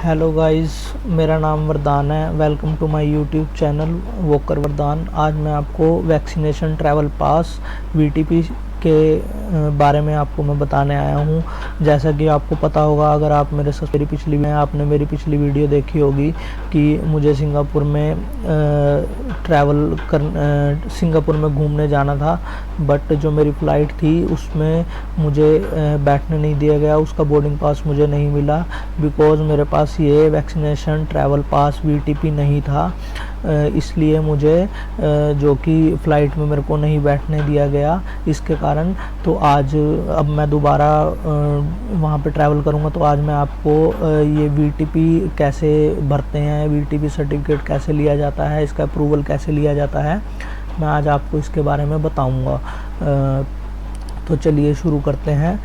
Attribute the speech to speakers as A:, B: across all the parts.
A: Hello guys, मेरा नाम वरदान है। Welcome to my YouTube channel walker Vardaan. आज मैं आपको वैक्सीनेशन ट्रैवल पास वीटीपी के बारे में आपको मैं बताने आया हूँ। जैसा कि आपको पता होगा, अगर आप आपने मेरी पिछली वीडियो देखी होगी कि मुझे सिंगापुर में सिंगापुर में घूमने जाना था, बट जो मेरी फ़्लाइट थी उसमें मुझे बैठने नहीं दिया गया, उसका बोर्डिंग पास मुझे नहीं मिला बिकॉज़ मेरे पास ये वैक्सीनेशन ट्रैवल पास वीटीपी नहीं था। इसलिए मुझे जो कि फ़्लाइट में मेरे को नहीं बैठने दिया गया। इसके कारण तो आज अब मैं दोबारा वहाँ पे ट्रैवल करूँगा, तो आज मैं आपको ये वीटीपी कैसे भरते हैं, वीटीपी सर्टिफिकेट कैसे लिया जाता है, इसका अप्रूवल कैसे लिया जाता है, मैं आज आपको इसके बारे में बताऊँगा। तो चलिए शुरू करते हैं।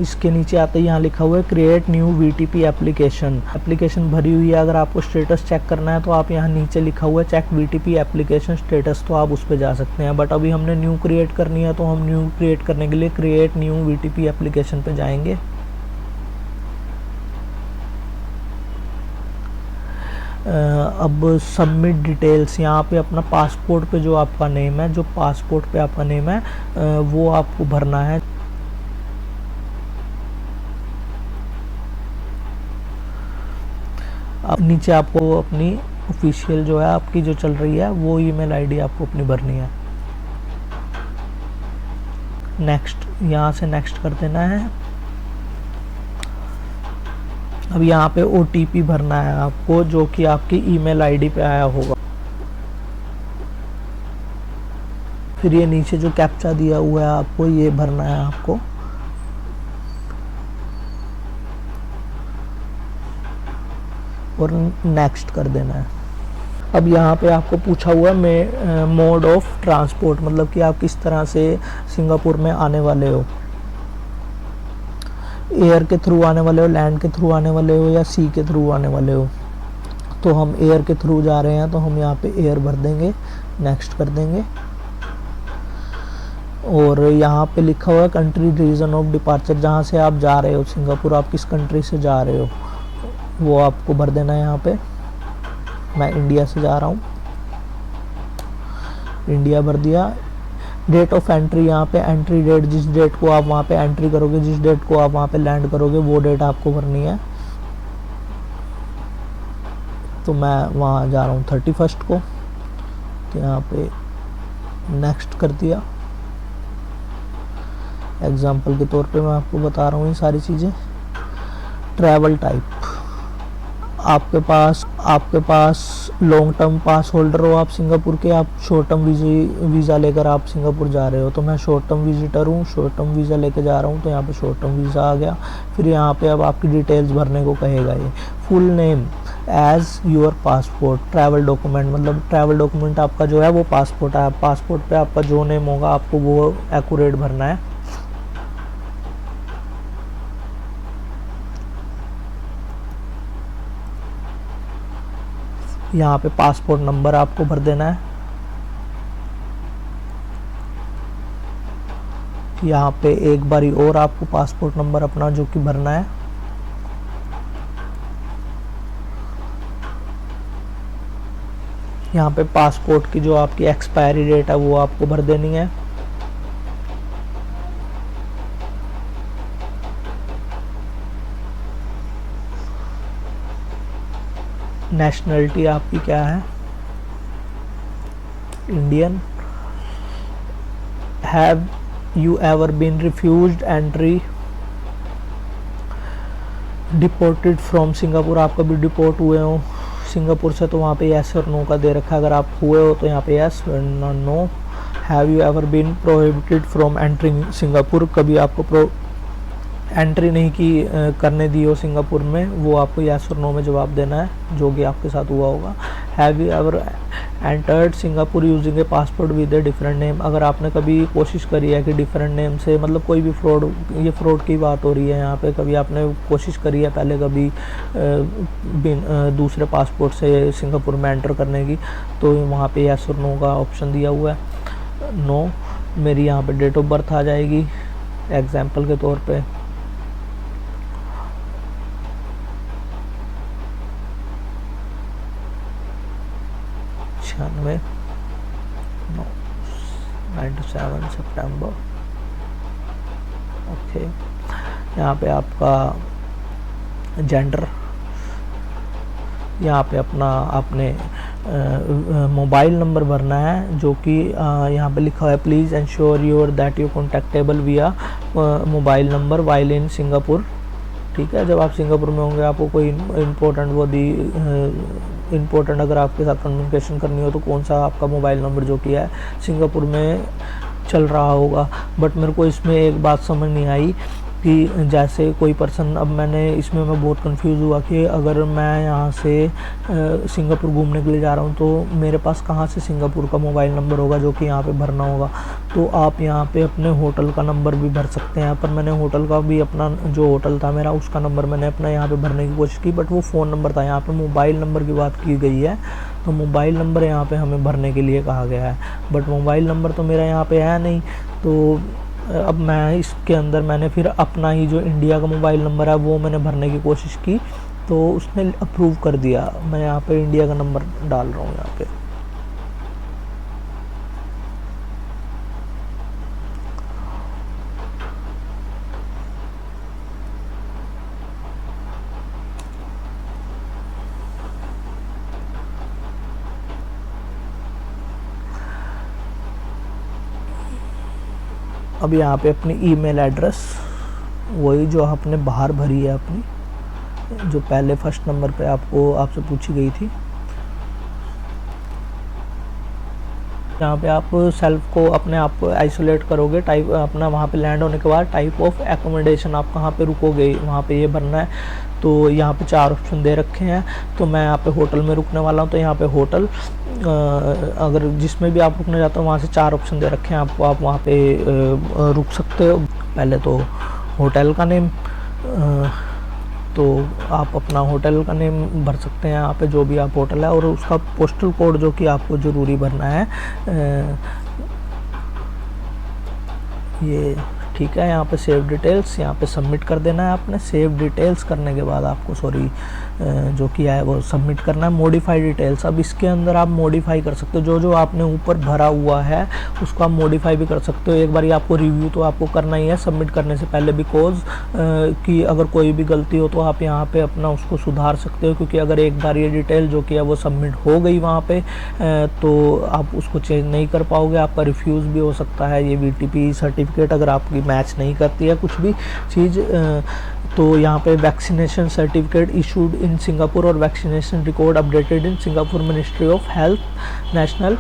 A: इसके नीचे आते ही यहाँ लिखा हुआ है क्रिएट न्यू वीटीपी एप्लीकेशन भरी हुई है। अगर आपको स्टेटस चेक करना है तो आप यहाँ नीचे लिखा हुआ है चेक वीटीपी एप्लीकेशन स्टेटस, तो आप उस पर जा सकते हैं। बट अभी हमने न्यू क्रिएट करनी है, तो हम न्यू क्रिएट करने के लिए क्रिएट न्यू वीटीपी एप्लीकेशन पे जाएंगे। अब सबमिट डिटेल्स, यहाँ पे अपना पासपोर्ट पे जो आपका नेम है, जो पासपोर्ट पे आपका नेम है वो आपको भरना है। अब नीचे आपको अपनी ऑफिशियल जो है आपकी जो चल रही है वो ईमेल आईडी आपको अपनी भरनी है। नेक्स्ट, यहाँ से नेक्स्ट कर देना है। अब यहाँ पे ओटीपी भरना है आपको, जो कि आपकी ईमेल आईडी पे आया होगा। फिर ये नीचे जो कैप्चा दिया हुआ है आपको ये भरना है आपको। और नेक्स्ट कर देना है। अब यहाँ पे आपको पूछा हुआ है मोड ऑफ ट्रांसपोर्ट, मतलब कि आप किस तरह से सिंगापुर में आने वाले हो। एयर के थ्रू आने वाले हो, लैंड के थ्रू आने वाले हो, या सी के थ्रू आने वाले हो। तो हम एयर के थ्रू जा रहे हैं, तो हम यहाँ पे एयर भर देंगे, नेक्स्ट कर देंगे। और यहाँ पे लिखा हुआ है कंट्री रीजन ऑफ डिपार्चर, जहाँ से आप जा रहे हो सिंगापुर, आप किस कंट्री से जा रहे हो वो आपको भर देना है। यहाँ पे मैं इंडिया से जा रहा हूँ, इंडिया भर दिया। डेट ऑफ एंट्री, यहाँ पे एंट्री डेट, जिस डेट को आप वहाँ पे एंट्री करोगे, जिस डेट को आप वहाँ पे लैंड करोगे, वो डेट आपको भरनी है। तो मैं वहाँ जा रहा हूँ 31 को, तो यहाँ पे नेक्स्ट कर दिया। एग्जाम्पल के तौर पे मैं आपको बता रहा हूँ ये सारी चीज़ें। ट्रैवल टाइप, आपके पास लॉन्ग टर्म पास होल्डर हो आप सिंगापुर के, आप शॉर्ट टर्म वीज़ा लेकर आप सिंगापुर जा रहे हो। तो मैं शॉर्ट टर्म विजिटर हूँ, शॉर्ट टर्म वीज़ा लेकर जा रहा हूँ, तो यहाँ पे शॉर्ट टर्म वीज़ा आ गया। फिर यहाँ पे अब आपकी डिटेल्स भरने को कहेगा ये। Full name as your passport, travel document, मतलब ट्रैवल डॉक्यूमेंट आपका जो है वो पासपोर्ट है। पासपोर्ट पे आपका जो नेम होगा आपको वो एक्यूरेट भरना है। यहाँ पे पासपोर्ट नंबर आपको भर देना है। यहाँ पे एक बारी और आपको पासपोर्ट नंबर अपना जो कि भरना है। यहाँ पे पासपोर्ट की जो आपकी एक्सपायरी डेट है वो आपको भर देनी है। नेशनलिटी आपकी क्या है, Indian. Have you ever been refused entry, deported from Singapore, आप कभी डिपोर्ट हुए हो सिंगापुर से, तो वहाँ पे यस और नो का दे रखा है। अगर आप हुए हो तो यहाँ पे yes, no. Have you ever been prohibited from entering Singapore, कभी आपको एंट्री नहीं की करने दी हो सिंगापुर में, वो आपको यस और नो में जवाब देना है, जो कि आपके साथ हुआ होगा। Have you ever entered Singapore using A passport with a different name, अगर आपने कभी कोशिश करी है कि डिफरेंट नेम से, मतलब कोई भी फ्रॉड, ये फ्रॉड की बात हो रही है यहाँ पे, कभी आपने कोशिश करी है पहले कभी दूसरे पासपोर्ट से सिंगापुर में एंटर करने की, तो वहाँ पे यस और नो का ऑप्शन दिया हुआ है। नो, मेरी यहाँ पे डेट ऑफ बर्थ आ जाएगी एग्जाम्पल के तौर पे 96 97 सितंबर। ओके, यहाँ पे आपका जेंडर, यहाँ पे अपना आपने मोबाइल नंबर भरना है, जो कि यहाँ पे लिखा है please ensure your that you contactable via mobile number while in Singapore. ठीक है, जब आप सिंगापुर में होंगे, आपको कोई इम्पोर्टेंट इम्पोर्टेंट अगर आपके साथ कम्युनिकेशन करनी हो तो कौन सा आपका मोबाइल नंबर जो कि है सिंगापुर में चल रहा होगा। बट मेरे को इसमें एक बात समझ नहीं आई कि जैसे कोई पर्सन, अब मैंने इसमें मैं बहुत कंफ्यूज हुआ कि अगर मैं यहाँ से सिंगापुर घूमने के लिए जा रहा हूँ तो मेरे पास कहाँ से सिंगापुर का मोबाइल नंबर होगा जो कि यहाँ पे भरना होगा। तो आप यहाँ पे अपने होटल का नंबर भी भर सकते हैं, पर मैंने होटल का भी अपना जो होटल था मेरा उसका नंबर मैंने अपना यहाँ पे भरने की कोशिश की, बट वो फ़ोन नंबर था। यहाँ पे मोबाइल नंबर की बात की गई है, तो मोबाइल नंबर यहाँ पे हमें भरने के लिए कहा गया है, बट मोबाइल नंबर तो मेरा यहाँ पे है नहीं। तो अब मैं इसके अंदर मैंने फिर अपना ही जो इंडिया का मोबाइल नंबर है वो मैंने भरने की कोशिश की, तो उसने अप्रूव कर दिया। मैं यहाँ पे इंडिया का नंबर डाल रहा हूँ यहाँ पे। अब यहाँ पे अपनी ईमेल एड्रेस, वही जो आपने बाहर भरी है अपनी, जो पहले फर्स्ट नंबर पे आपसे पूछी गई थी। यहाँ पे आप सेल्फ को अपने आप को आइसोलेट करोगे, टाइप अपना वहाँ पे लैंड होने के बाद टाइप ऑफ एकोमोडेशन आप कहाँ पे रुकोगे वहाँ पे ये भरना है। तो यहाँ पे 4 ऑप्शन दे रखे हैं, तो मैं यहाँ पे होटल में रुकने वाला हूँ, तो यहाँ पे होटल अगर जिसमें भी आप रुकने जाते हो वहाँ से 4 ऑप्शन दे रखे हैं आपको, आप वहाँ पे रुक सकते हो। पहले तो होटल का नेम, तो आप अपना होटल का नेम भर सकते हैं यहाँ पे जो भी आप होटल है, और उसका पोस्टल कोड जो कि आपको ज़रूरी भरना है। ये ठीक है, यहाँ पे सेव डिटेल्स, यहाँ पे सबमिट कर देना है आपने। सेव डिटेल्स करने के बाद आपको जो किया है वो सबमिट करना है। मॉडिफाई डिटेल्स, अब इसके अंदर आप मॉडिफाई कर सकते हो, जो आपने ऊपर भरा हुआ है उसको आप मॉडिफाई भी कर सकते हो। एक बार आपको रिव्यू तो आपको करना ही है सबमिट करने से पहले, बिकॉज कि अगर कोई भी गलती हो तो आप यहाँ पे अपना उसको सुधार सकते हो, क्योंकि अगर एक बार ये डिटेल जो कि है वो सबमिट हो गई वहाँ पे तो आप उसको चेंज नहीं कर पाओगे, आपका रिफ्यूज़ भी हो सकता है। ये VTP सर्टिफिकेट अगर आपकी मैच नहीं करती है कुछ भी चीज़, तो यहाँ पे vaccination certificate issued in Singapore और vaccination record updated in Singapore ministry of health national.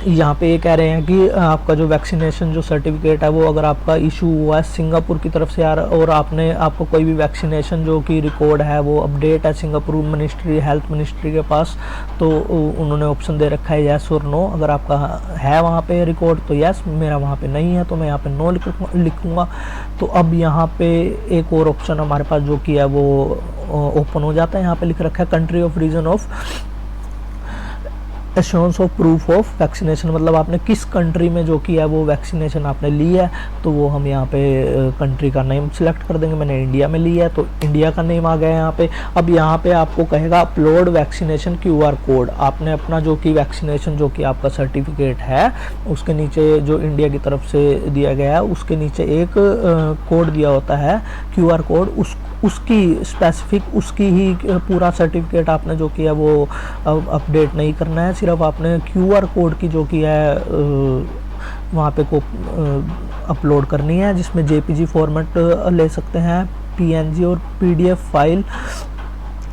A: यहाँ पे ये कह रहे हैं कि आपका जो वैक्सीनेशन जो सर्टिफिकेट है वो अगर आपका इशू हुआ है सिंगापुर की तरफ से और आपको कोई भी वैक्सीनेशन जो कि रिकॉर्ड है वो अपडेट है सिंगापुर मिनिस्ट्री हेल्थ मिनिस्ट्री के पास, तो उन्होंने ऑप्शन दे रखा है येस और नो। अगर आपका है वहाँ पे रिकॉर्ड तो येस, मेरा वहाँ पे नहीं है तो मैं यहाँ पे नो लिखूँगा। तो अब यहाँ पे एक और ऑप्शन हमारे पास जो कि है वो ओपन हो जाता है। यहाँ पे लिख रखा है country of region of assurance of proof of vaccination, मतलब आपने किस कंट्री में जो कि है वो वैक्सीनेशन आपने ली है, तो वो हम यहाँ पे कंट्री का नेम सिलेक्ट कर देंगे। मैंने इंडिया में ली है तो इंडिया का नेम आ गया यहाँ पे। अब यहाँ पे आपको कहेगा अपलोड वैक्सीनेशन QR कोड। आपने अपना जो कि वैक्सीनेशन जो कि आपका सर्टिफिकेट है उसके नीचे जो इंडिया की तरफ से दिया गया है उसके नीचे एक कोड दिया होता है QR कोड, उसकी स्पेसिफिक उसकी ही पूरा सर्टिफिकेट आपने जो किया वो अपडेट नहीं करना है, सिर्फ आपने QR कोड की जो की है वहाँ पे को अपलोड करनी है, जिसमें JPG फॉर्मेट ले सकते हैं, PNG और PDF file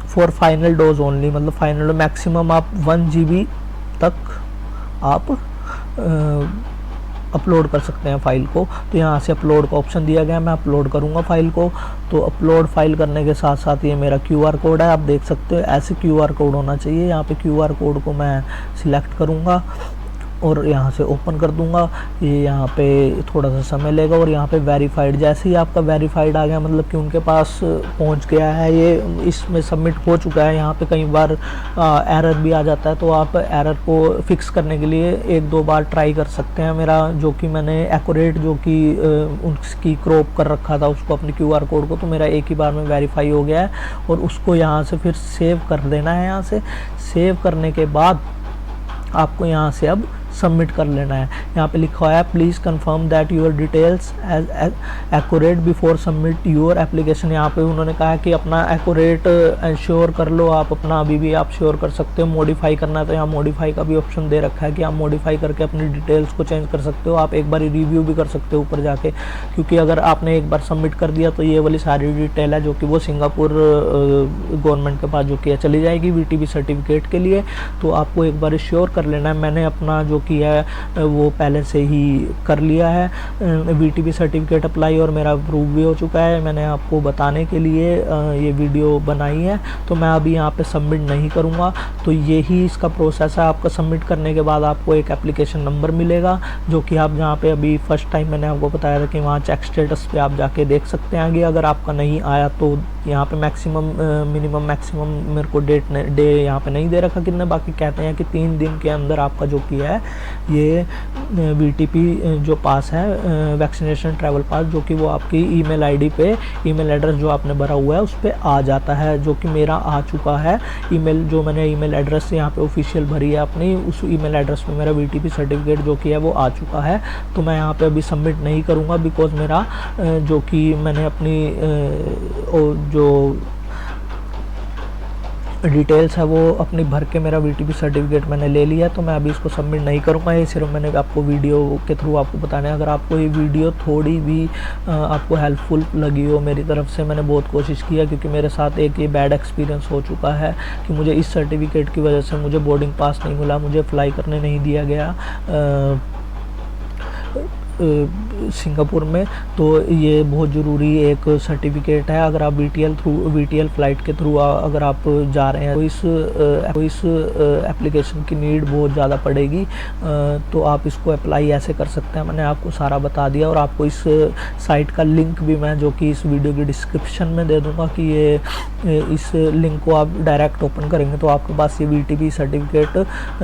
A: for final dose only, मतलब फाइनल मैक्सिमम आप 1 GB तक आप अपलोड कर सकते हैं फाइल को। तो यहाँ से अपलोड का ऑप्शन दिया गया है, मैं अपलोड करूँगा फाइल को। तो अपलोड फाइल करने के साथ साथ ये मेरा QR कोड है, आप देख सकते हो ऐसे QR कोड होना चाहिए। यहाँ पे QR कोड को मैं सिलेक्ट करूँगा और यहाँ से ओपन कर दूंगा। ये यहाँ पे थोड़ा सा समय लेगा और यहाँ पे वेरीफाइड, जैसे ही आपका वेरीफाइड आ गया मतलब कि उनके पास पहुँच गया है, ये इसमें सबमिट हो चुका है। यहाँ पे कई बार एरर भी आ जाता है, तो आप एरर को फिक्स करने के लिए 1-2 बार ट्राई कर सकते हैं। मेरा जो कि मैंने एक्यूरेट जो कि उसकी क्रॉप कर रखा था उसको अपने QR कोड को, तो मेरा एक ही बार में वेरीफाई हो गया है। और उसको यहाँ से फिर सेव कर देना है। यहाँ से सेव करने के बाद आपको यहाँ से अब सबमिट कर लेना है। यहाँ पे लिखा हुआ है please confirm that your details as accurate before submit your application. यहाँ पे उन्होंने कहा है कि अपना एक्यूरेट श्योर कर लो, आप अपना अभी भी आप श्योर कर सकते हो। मॉडिफाई करना है तो यहाँ मॉडिफाई का भी ऑप्शन दे रखा है कि आप मॉडिफाई करके अपनी डिटेल्स को चेंज कर सकते हो। आप एक बार रिव्यू भी कर सकते हो ऊपर जाके, क्योंकि अगर आपने एक बार सबमिट कर दिया तो ये वाली सारी डिटेल है जो कि वो सिंगापुर गवर्नमेंट के पास जो कि चली जाएगी VTP सर्टिफिकेट के लिए। तो आपको एक बार श्योर कर लेना है। मैंने अपना जो किया है वो पहले से ही कर लिया है VTP सर्टिफिकेट अप्लाई, और मेरा अप्रूव भी हो चुका है। मैंने आपको बताने के लिए ये वीडियो बनाई है। तो मैं अभी यहाँ पे सबमिट नहीं करूँगा। तो यही इसका प्रोसेस है। आपका सबमिट करने के बाद आपको एक एप्लीकेशन नंबर मिलेगा, जो कि आप जहाँ पे अभी फर्स्ट टाइम मैंने आपको बताया था कि वहाँ चेक स्टेटस पे आप जाके देख सकते हैं आगे। अगर आपका नहीं आया तो यहाँ पे मिनिमम मैक्सिमम मेरे को डे यहाँ पे नहीं दे रखा कितने, बाकी कहते हैं कि 3 दिन के अंदर आपका जो किया है ये VTP जो पास है वैक्सीनेशन ट्रैवल पास, जो कि वो आपकी ईमेल आईडी पे, ईमेल एड्रेस जो आपने भरा हुआ है उस पर आ जाता है, जो कि मेरा आ चुका है। ईमेल जो मैंने ईमेल एड्रेस यहाँ पे ऑफिशियल भरी है अपनी, उस ईमेल एड्रेस पे मेरा VTP सर्टिफिकेट जो कि है वो आ चुका है। तो मैं यहाँ पे अभी सबमिट नहीं करूँगा, बिकॉज मेरा जो कि मैंने अपनी जो डिटेल्स है वो अपनी भर के मेरा VTP सर्टिफिकेट मैंने ले लिया है। तो मैं अभी इसको सबमिट नहीं करूँगा। ये सिर्फ मैंने आपको वीडियो के थ्रू आपको बताना है। अगर आपको ये वीडियो थोड़ी भी आपको हेल्पफुल लगी हो मेरी तरफ से, मैंने बहुत कोशिश किया, क्योंकि मेरे साथ एक ये बैड एक्सपीरियंस हो चुका है कि मुझे इस सर्टिफिकेट की वजह से मुझे बोर्डिंग पास नहीं मिला, मुझे अप्लाई करने नहीं दिया गया सिंगापुर में। तो ये बहुत ज़रूरी एक सर्टिफिकेट है। अगर आप VTL फ़्लाइट के थ्रू अगर आप जा रहे हैं तो इस एप्लीकेशन की नीड बहुत ज़्यादा पड़ेगी। तो आप इसको अप्लाई ऐसे कर सकते हैं। मैंने आपको सारा बता दिया, और आपको इस साइट का लिंक भी मैं जो कि इस वीडियो की डिस्क्रिप्शन में दे दूँगा कि ये इस लिंक को आप डायरेक्ट ओपन करेंगे तो आपके पास ये VTP सर्टिफिकेट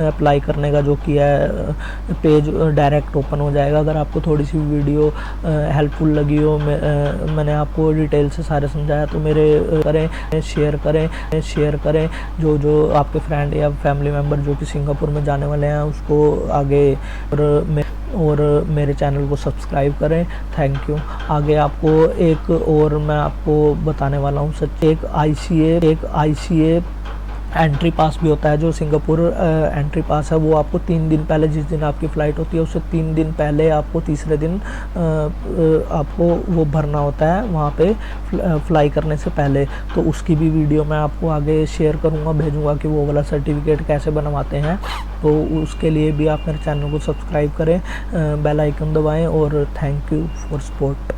A: अप्लाई करने का जो कि है पेज डायरेक्ट ओपन हो जाएगा। अगर आपको थोड़ी सी वीडियो हेल्पफुल लगी हो, मैंने आपको डिटेल से सारे समझाया, तो मेरे शेयर करें जो आपके फ्रेंड या फैमिली मेम्बर जो कि सिंगापुर में जाने वाले हैं उसको आगे, और मेरे चैनल को सब्सक्राइब करें। Thank you. आगे आपको एक और मैं आपको बताने वाला हूँ सच, एक ICA एंट्री पास भी होता है। जो सिंगापुर एंट्री पास है वो आपको 3 दिन पहले, जिस दिन आपकी फ़्लाइट होती है उससे 3 दिन पहले आपको तीसरे दिन आपको वो भरना होता है वहाँ पे फ्लाई करने से पहले। तो उसकी भी वीडियो मैं आपको आगे शेयर करूँगा, भेजूँगा कि वो वाला सर्टिफिकेट कैसे बनवाते हैं। तो उसके लिए भी आप मेरे चैनल को सब्सक्राइब करें, बेल आइकन दबाएँ, और थैंक यू फॉर सपोर्ट।